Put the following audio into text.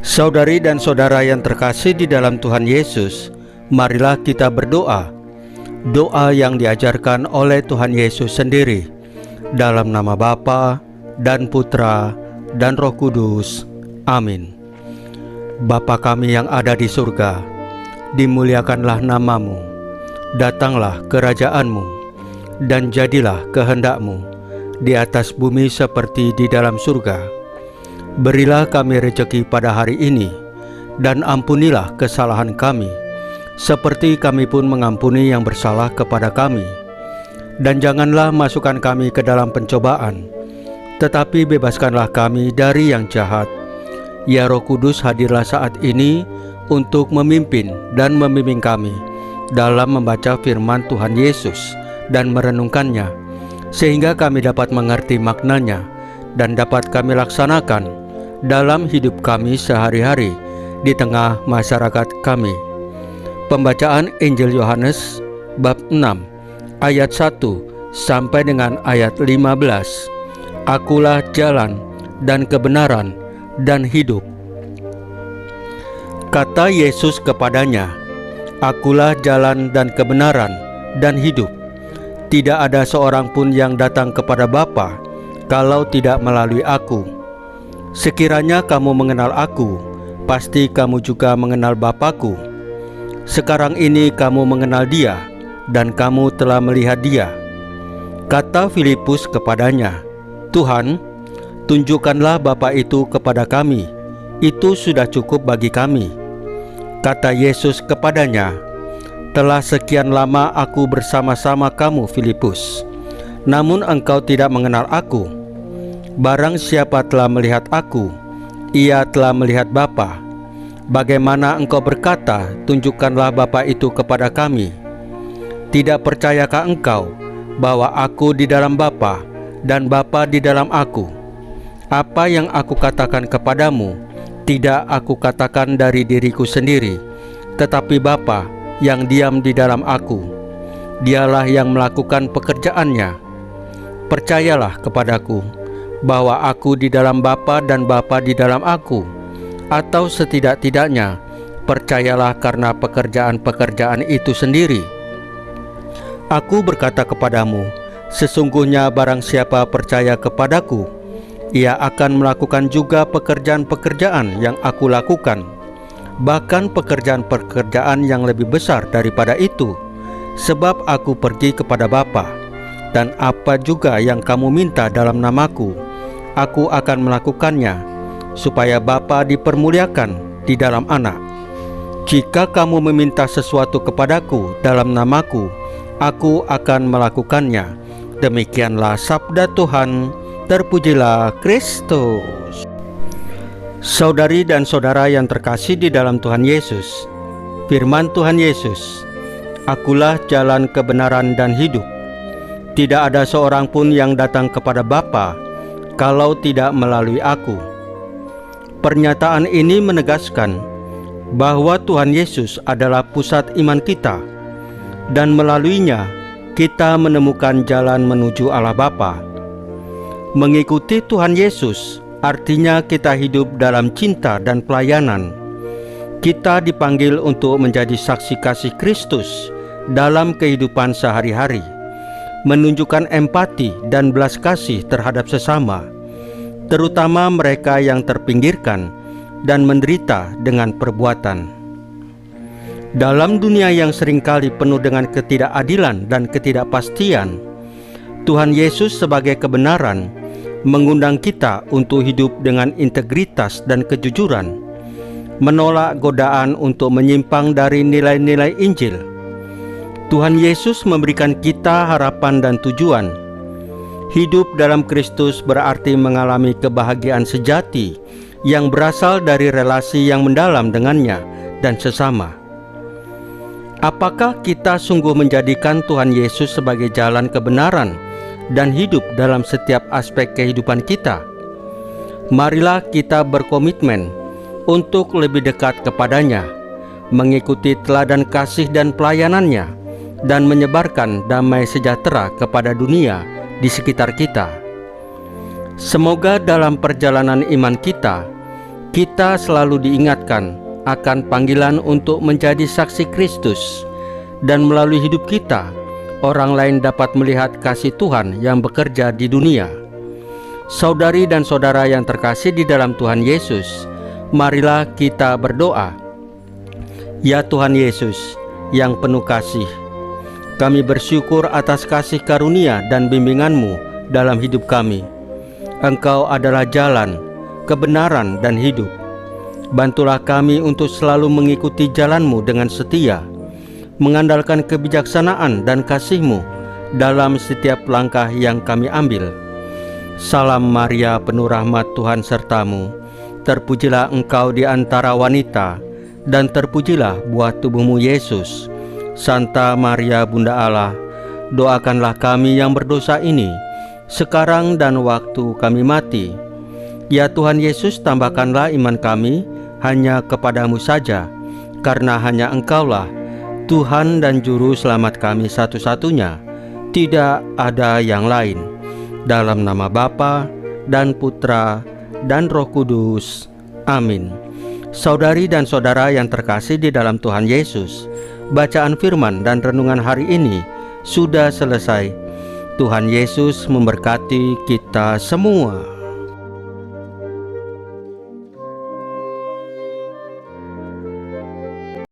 Saudari dan saudara yang terkasih di dalam Tuhan Yesus, marilah kita berdoa. Doa yang diajarkan oleh Tuhan Yesus sendiri, dalam nama Bapa dan Putra dan Roh Kudus. Amin. Bapa kami yang ada di surga, dimuliakanlah namamu, datanglah kerajaanmu, dan jadilah kehendak-Mu di atas bumi seperti di dalam surga. Berilah kami rejeki pada hari ini, dan ampunilah kesalahan kami, seperti kami pun mengampuni yang bersalah kepada kami. Dan janganlah masukkan kami ke dalam pencobaan, tetapi bebaskanlah kami dari yang jahat. Ya Roh Kudus, hadirlah saat ini untuk memimpin dan membimbing kami dalam membaca firman Tuhan Yesus dan merenungkannya, sehingga kami dapat mengerti maknanya dan dapat kami laksanakan dalam hidup kami sehari-hari di tengah masyarakat kami. Pembacaan Injil Yohanes bab 6 ayat 1 sampai dengan ayat 15. Akulah jalan dan kebenaran dan hidup. Kata Yesus kepadanya, Akulah jalan dan kebenaran dan hidup. Tidak ada seorang pun yang datang kepada Bapa kalau tidak melalui Aku. Sekiranya kamu mengenal Aku, pasti kamu juga mengenal Bapa-Ku. Sekarang ini kamu mengenal Dia, dan kamu telah melihat Dia. Kata Filipus kepadanya, Tuhan, tunjukkanlah Bapa itu kepada kami, itu sudah cukup bagi kami. Kata Yesus kepadanya, telah sekian lama Aku bersama-sama kamu, Filipus, namun engkau tidak mengenal Aku. Barang siapa telah melihat Aku, ia telah melihat Bapa. Bagaimana engkau berkata, tunjukkanlah Bapa itu kepada kami? Tidak percayakah engkau bahwa Aku di dalam Bapa dan Bapa di dalam Aku? Apa yang Aku katakan kepadamu, tidak Aku katakan dari diriku sendiri, tetapi Bapa yang diam di dalam Aku, Dialah yang melakukan pekerjaannya. Percayalah kepadaku bahwa Aku di dalam Bapa dan Bapa di dalam Aku, atau setidak-tidaknya percayalah karena pekerjaan-pekerjaan itu sendiri. Aku berkata kepadamu, sesungguhnya barang siapa percaya kepadaku, ia akan melakukan juga pekerjaan-pekerjaan yang Aku lakukan, bahkan pekerjaan-pekerjaan yang lebih besar daripada itu, sebab Aku pergi kepada Bapa. Dan apa juga yang kamu minta dalam namaku, Aku akan melakukannya, supaya Bapa dipermuliakan di dalam Anak. Jika kamu meminta sesuatu kepadaku dalam namaku, Aku akan melakukannya. Demikianlah sabda Tuhan. Terpujilah Kristus. Saudari dan saudara yang terkasih di dalam Tuhan Yesus, firman Tuhan Yesus, Akulah jalan kebenaran dan hidup. Tidak ada seorang pun yang datang kepada Bapa kalau tidak melalui Aku. Pernyataan ini menegaskan bahwa Tuhan Yesus adalah pusat iman kita, dan melaluinya kita menemukan jalan menuju Allah Bapa. Mengikuti Tuhan Yesus artinya kita hidup dalam cinta dan pelayanan. Kita dipanggil untuk menjadi saksi kasih Kristus dalam kehidupan sehari-hari, menunjukkan empati dan belas kasih terhadap sesama, terutama mereka yang terpinggirkan dan menderita dengan perbuatan. Dalam dunia yang seringkali penuh dengan ketidakadilan dan ketidakpastian, Tuhan Yesus sebagai kebenaran mengundang kita untuk hidup dengan integritas dan kejujuran, menolak godaan untuk menyimpang dari nilai-nilai Injil. Tuhan Yesus memberikan kita harapan dan tujuan. Hidup dalam Kristus berarti mengalami kebahagiaan sejati yang berasal dari relasi yang mendalam dengannya dan sesama. Apakah kita sungguh menjadikan Tuhan Yesus sebagai jalan kebenaran dan hidup dalam setiap aspek kehidupan kita? Marilah kita berkomitmen untuk lebih dekat kepadanya, mengikuti teladan kasih dan pelayanannya, dan menyebarkan damai sejahtera kepada dunia di sekitar kita. Semoga dalam perjalanan iman kita, Kita selalu diingatkan akan panggilan untuk menjadi saksi Kristus, dan melalui hidup kita, orang lain dapat melihat kasih Tuhan yang bekerja di dunia. Saudari dan saudara yang terkasih di dalam Tuhan Yesus, marilah kita berdoa. Ya Tuhan Yesus, yang penuh kasih, kami bersyukur atas kasih karunia dan bimbingan-Mu dalam hidup kami. Engkau adalah jalan, kebenaran, dan hidup. Bantulah kami untuk selalu mengikuti jalan-Mu dengan setia, mengandalkan kebijaksanaan dan kasih-Mu dalam setiap langkah yang kami ambil. Salam Maria, penuh rahmat, Tuhan sertamu. Terpujilah engkau di antara wanita, dan terpujilah buah tubuhmu Yesus. Santa Maria Bunda Allah, doakanlah kami yang berdosa ini, sekarang dan waktu kami mati. Ya Tuhan Yesus, tambahkanlah iman kami hanya kepadamu saja, karena hanya Engkaulah Tuhan dan Juru Selamat kami satu-satunya, tidak ada yang lain. Dalam nama Bapa dan Putra dan Roh Kudus. Amin. Saudari dan saudara yang terkasih di dalam Tuhan Yesus, bacaan firman dan renungan hari ini sudah selesai. Tuhan Yesus memberkati kita semua.